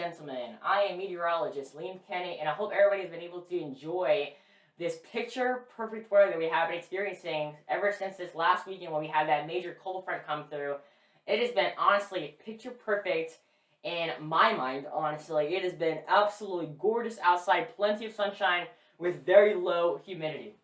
gentlemen, I am meteorologist Liam Kenny, and I hope everybody has been able to enjoy this picture-perfect weather that we have been experiencing ever since this last weekend when we had that major cold front come through. It has been, honestly, picture-perfect in my mind, honestly. It has been absolutely gorgeous outside, plenty of sunshine with very low humidity.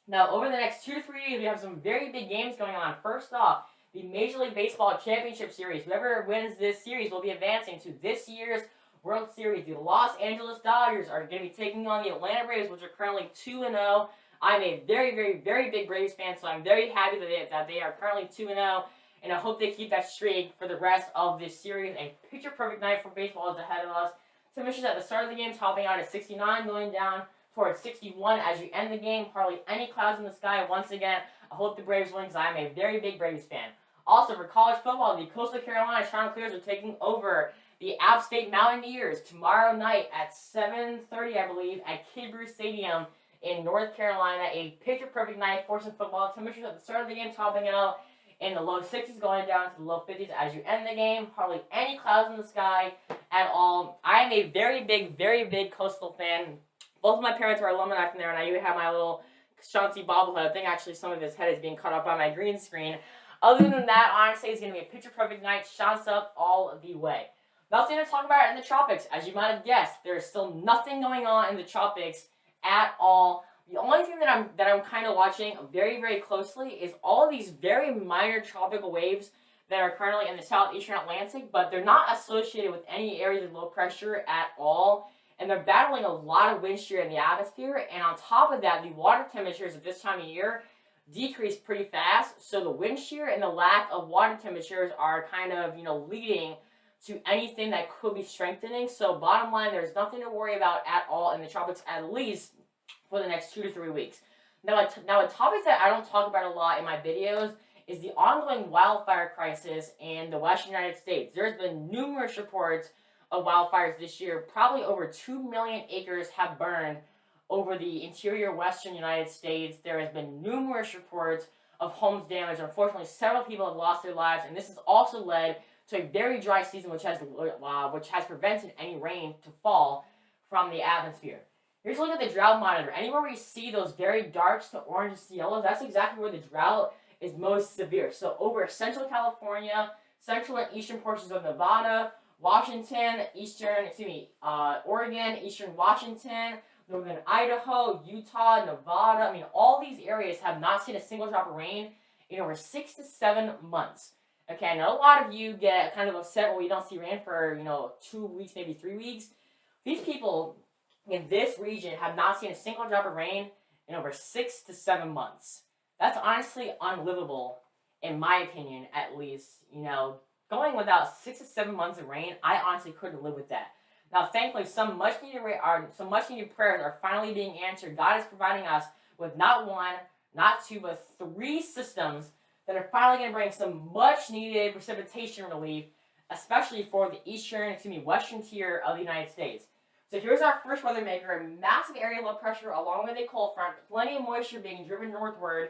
Now, over the next 2 to 3 days, we have some very big games going on. First off, the Major League Baseball Championship Series. Whoever wins this series will be advancing to this year's World Series. The Los Angeles Dodgers are going to be taking on the Atlanta Braves, which are currently 2-0. I'm a very, very, very big Braves fan, so I'm very happy that they are currently 2-0, and I hope they keep that streak for the rest of this series. A picture-perfect night for baseball is ahead of us. Temperatures at the start of the game topping out at 69, going down towards 61 as you end the game. Hardly any clouds in the sky. Once again, I hope the Braves win because I am a very big Braves fan. Also, for college football, the Coastal Carolina Chanticleers are taking over the App State Mountaineers tomorrow night at 7:30, I believe, at Kid Brew Stadium in North Carolina. A picture-perfect night for some football. Temperatures at the start of the game topping out in the low 60s, going down to the low 50s as you end the game. Hardly any clouds in the sky at all. I am a very big Coastal fan. Both of my parents were alumni from there, and I even have my little Chauncey bobblehead. I think actually some of his head is being cut off by my green screen. Other than that, honestly, it's going to be a picture-perfect night. Chance up all the way. Nothing to talk about in the tropics. As you might have guessed, there's still nothing going on in the tropics at all. The only thing that I'm kind of watching very closely is all of these very minor tropical waves that are currently in the southeastern Atlantic, but they're not associated with any areas of low pressure at all. And they're battling a lot of wind shear in the atmosphere. And on top of that, the water temperatures at this time of year decrease pretty fast. So the wind shear and the lack of water temperatures are kind of, leading to anything that could be strengthening. So bottom line, there's nothing to worry about at all in the tropics, at least for the next 2 to 3 weeks. Now a topic that I don't talk about a lot in my videos is the ongoing wildfire crisis in the Western United States. There's been numerous reports of wildfires this year. Probably over 2 million acres have burned over the interior western United States. There has been numerous reports of homes damaged. Unfortunately, several people have lost their lives, and this has also led to a very dry season, which has prevented any rain to fall from the atmosphere. Here's a look at the drought monitor. Anywhere where you see those very darks to oranges to yellows, that's exactly where the drought is most severe. So over central California, central and eastern portions of Nevada, Washington, Oregon, eastern Washington, northern Idaho, Utah, Nevada. All these areas have not seen a single drop of rain in over 6 to 7 months. Okay, I know a lot of you get kind of upset when we don't see rain for, 2 weeks, maybe 3 weeks. These people in this region have not seen a single drop of rain in over 6 to 7 months. That's honestly unlivable, in my opinion, at least. Going without 6 to 7 months of rain, I honestly couldn't live with that. Now, thankfully, some much needed prayers are finally being answered. God is providing us with not 1, not 2, but 3 systems that are finally going to bring some much needed precipitation relief, especially for the western tier of the United States. So here's our first weather maker: a massive area of low pressure along with a cold front, plenty of moisture being driven northward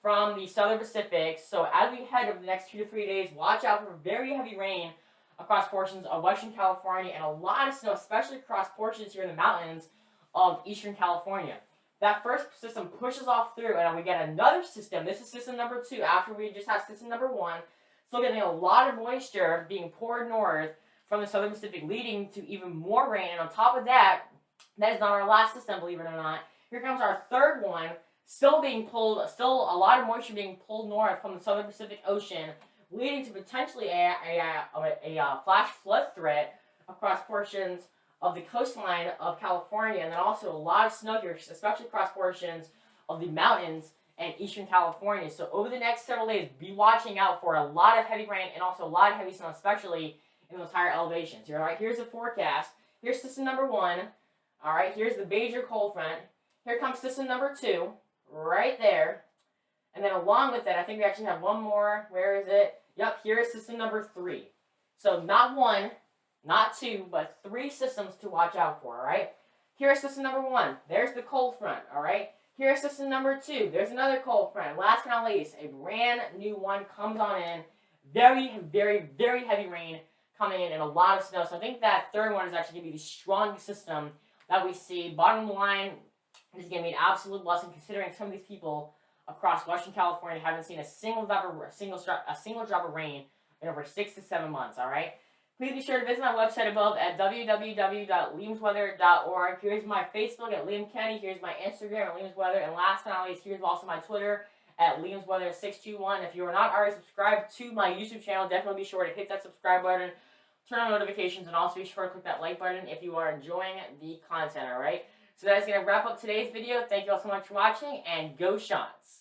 from the southern Pacific. So as we head over the next 2 to 3 days, watch out for very heavy rain across portions of western California and a lot of snow, especially across portions here in the mountains of eastern California. That first system pushes off through, and we get another system. This is system number 2, after we just had system number 1. Still getting a lot of moisture being poured north from the southern Pacific, leading to even more rain. And on top of that, that is not our last system, believe it or not. Here comes our third one, still a lot of moisture being pulled north from the southern Pacific Ocean, leading to potentially a flash flood threat across portions of the coastline of California, and then also a lot of snow here, especially across portions of the mountains and eastern California. So over the next several days, be watching out for a lot of heavy rain and also a lot of heavy snow, especially in those higher elevations. All right, here's the forecast. Here's system number 1. All right, here's the major cold front. Here comes system number 2, right there. And then along with that, I think we actually have one more. Where is it? Yep, here is system number 3. So not 1, not 2, but 3 systems to watch out for, all right? Here's system number 1. There's the cold front, all right? Here's system number 2. There's another cold front. Last but not least, a brand new one comes on in. Very heavy rain coming in and a lot of snow. So I think that third one is actually going to be the strongest system that we see. Bottom line, this is going to be an absolute blessing considering some of these people across Western California haven't seen a single drop of rain in over 6 to 7 months. All right. Please be sure to visit my website above at www.liamsweather.org. Here's my Facebook at Liam Kenny. Here's my Instagram at Liam's Weather. And last but not least, here's also my Twitter at Liam's Weather 621. If you are not already subscribed to my YouTube channel, definitely be sure to hit that subscribe button, turn on notifications, and also be sure to click that like button if you are enjoying the content, alright? So that is going to wrap up today's video. Thank you all so much for watching, and go Shants!